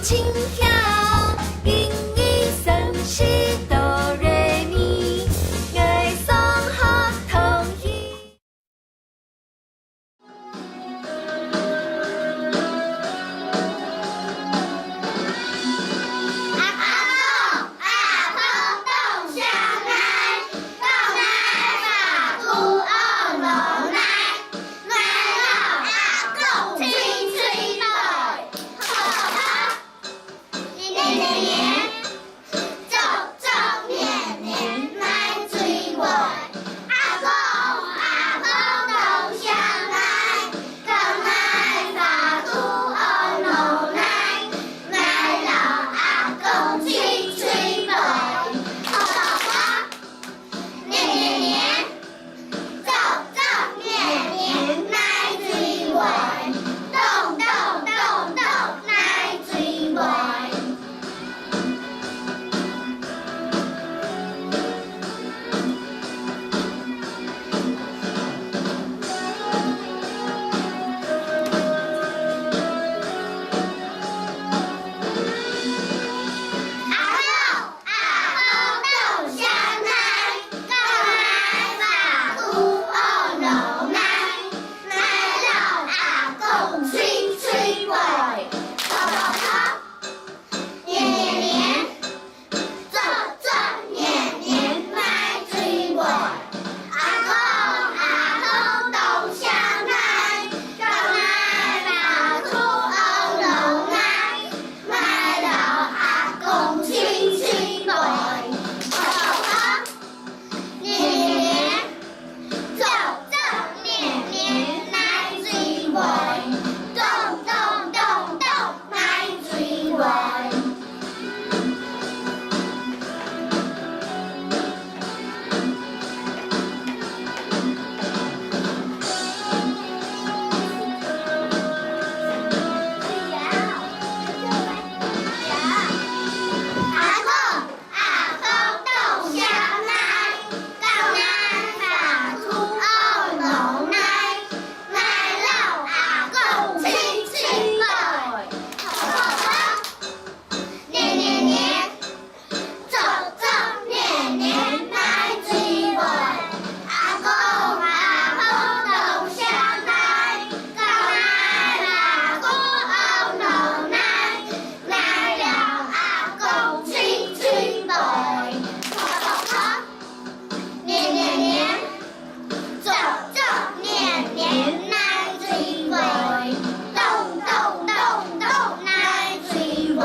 轻飘，音语声是哆来咪，爱上学童语。阿公冻上来，冻来把土二龙来，来了阿公吹吹来，好好，年年年，走走年年来追我，阿公冻上来，冻来把土二龙来，来了阿公吹吹来，好好，年年年，走走年年来追我，动动动动来追我。阿公冻上来，冻来把土二龙来，来了阿公吹吹来，好好好，年年年，走走年年来追我，阿公冻上来，冻来把土二龙来，来了阿公吹吹来，好好好，年年年，走走年年来追我，动动动动来追我。阿公冻上来，冻来把土二龙来，来了阿公吹吹来，好好好，年年年，走走年年来追我，阿公冻上来，冻来把土二龙来，来了阿公吹吹来，好好好，年年年，走走年年来追我，动动动动来追我。